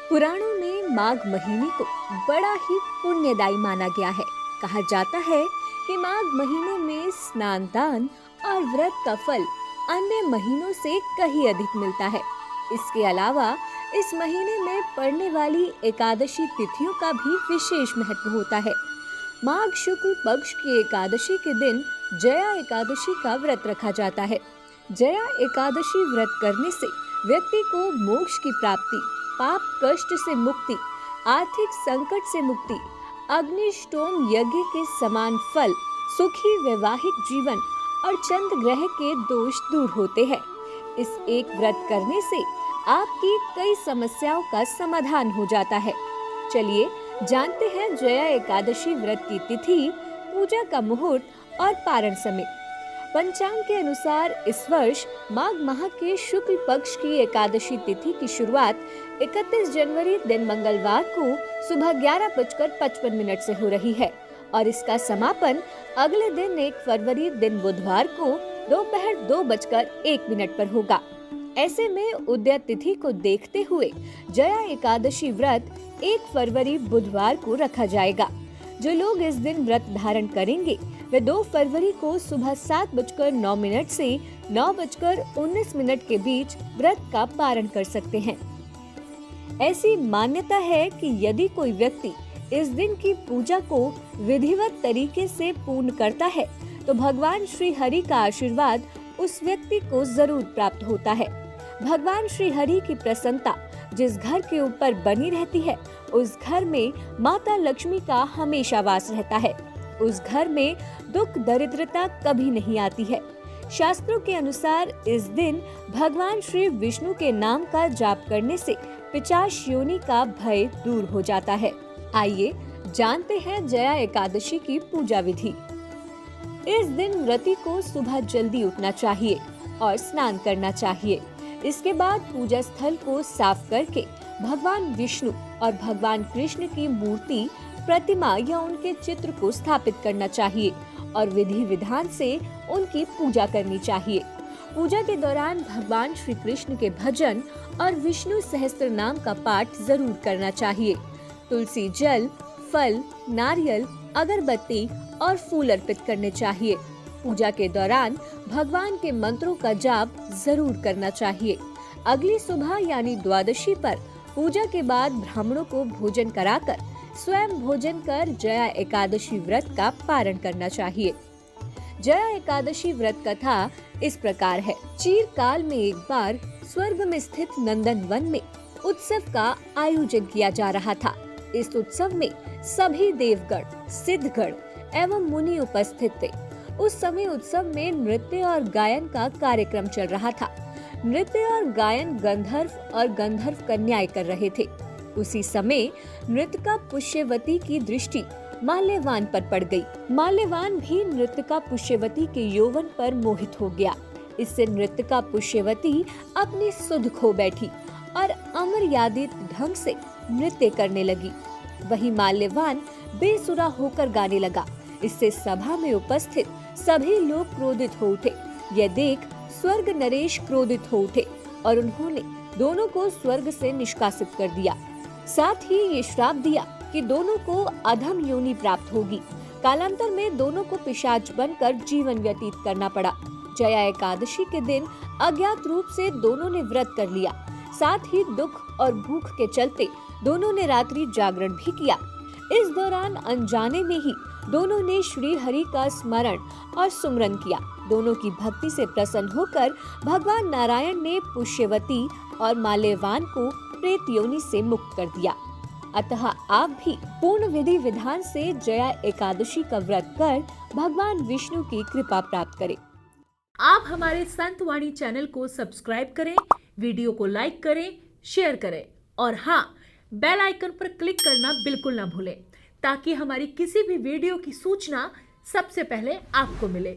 पुराणों में माघ महीने को बड़ा ही पुण्यदायी माना गया है। कहा जाता है कि माघ महीने में स्नान दान और व्रत का फल अन्य महीनों से कहीं अधिक मिलता है। इसके अलावा इस महीने में पड़ने वाली एकादशी तिथियों का भी विशेष महत्व होता है। माघ शुक्ल पक्ष की एकादशी के दिन जया एकादशी का व्रत रखा जाता है। जया एकादशी व्रत करने से व्यक्ति को मोक्ष की प्राप्ति, पाप कष्ट से मुक्ति, आर्थिक संकट से मुक्ति, अग्निष्टोम यज्ञ के समान फल, सुखी वैवाहिक जीवन और चंद्र ग्रह के दोष दूर होते हैं। इस एक व्रत करने से आपकी कई समस्याओं का समाधान हो जाता है। चलिए जानते हैं जया एकादशी व्रत की तिथि, पूजा का मुहूर्त और पारण समय। पंचांग के अनुसार इस वर्ष माघ माह के शुक्ल पक्ष की एकादशी तिथि की शुरुआत 31 जनवरी दिन मंगलवार को सुबह 11:55 से हो रही है और इसका समापन अगले दिन 1 फरवरी दिन बुधवार को दोपहर 2:01 पर होगा। ऐसे में उदय तिथि को देखते हुए जया एकादशी व्रत 1 फरवरी बुधवार को रखा जाएगा। जो लोग इस दिन व्रत धारण करेंगे वे 2 फरवरी को सुबह 7:09 से 9:19 के बीच व्रत का पारण कर सकते हैं। ऐसी मान्यता है कि यदि कोई व्यक्ति इस दिन की पूजा को विधिवत तरीके से पूर्ण करता है तो भगवान श्री हरि का आशीर्वाद उस व्यक्ति को जरूर प्राप्त होता है। भगवान श्री हरि की प्रसन्नता जिस घर के ऊपर बनी रहती है उस घर में माता लक्ष्मी का हमेशा वास रहता है। उस घर में दुख दरिद्रता कभी नहीं आती है। शास्त्रों के अनुसार इस दिन भगवान श्री विष्णु के नाम का जाप करने से पिशाच योनि का भय दूर हो जाता है। आइए जानते हैं जया एकादशी की पूजा विधि। इस दिन व्रती को सुबह जल्दी उठना चाहिए और स्नान करना चाहिए। इसके बाद पूजा स्थल को साफ करके भगवान विष्णु और भगवान कृष्ण की मूर्ति, प्रतिमा या उनके चित्र को स्थापित करना चाहिए और विधि विधान से उनकी पूजा करनी चाहिए। पूजा के दौरान भगवान श्री कृष्ण के भजन और विष्णु सहस्त्र नाम का पाठ जरूर करना चाहिए। तुलसी जल, फल, नारियल, अगरबत्ती और फूल अर्पित करने चाहिए। पूजा के दौरान भगवान के मंत्रों का जाप जरूर करना चाहिए। अगली सुबह यानी द्वादशी पर पूजा के बाद ब्राह्मणों को भोजन कराकर स्वयं भोजन कर जया एकादशी व्रत का पारण करना चाहिए। जया एकादशी व्रत कथा इस प्रकार है। चिरकाल में एक बार स्वर्ग में स्थित नंदन वन में उत्सव का आयोजन किया जा रहा था। इस उत्सव में सभी देवगण, सिद्धगण एवं मुनि उपस्थित थे। उस समय उत्सव में नृत्य और गायन का कार्यक्रम चल रहा था। नृत्य और गायन गंधर्व और गंधर्व कन्याएं कर रहे थे। उसी समय नृत्यका पुष्यवती की दृष्टि माल्यवान पर पड़ गई। माल्यवान भी नृत्यका पुष्यवती के यौवन पर मोहित हो गया। इससे नृत्यका पुष्यवती अपनी सुध खो बैठी और अमर्यादित ढंग से नृत्य करने लगी। वहीं माल्यवान बेसुरा होकर गाने लगा। इससे सभा में उपस्थित सभी लोग क्रोधित हो उठे। यह देख स्वर्ग नरेश क्रोधित हो उठे और उन्होंने दोनों को स्वर्ग से निष्कासित कर दिया। साथ ही ये श्राप दिया कि दोनों को अधम योनि प्राप्त होगी। कालांतर में दोनों को पिशाच बनकर जीवन व्यतीत करना पड़ा। जया एकादशी के दिन अज्ञात रूप से दोनों ने व्रत कर लिया। साथ ही दुख और भूख के चलते दोनों ने रात्रि जागरण भी किया। इस दौरान अनजाने में ही दोनों ने श्री हरि का स्मरण और सुमरन किया। दोनों की भक्ति से प्रसन्न होकर भगवान नारायण ने पुष्यवती और माल्यवान को प्रेत योनि से मुक्त कर दिया। अतः आप भी पूर्ण विधि विधान से जया एकादशी का व्रत कर भगवान विष्णु की कृपा प्राप्त करें। आप हमारे संत वाणी चैनल को सब्सक्राइब करें, वीडियो को लाइक करें, शेयर करें और हाँ, बेल आइकन पर क्लिक करना बिल्कुल ना भूलें ताकि हमारी किसी भी वीडियो की सूचना सबसे पहले आपको मिले।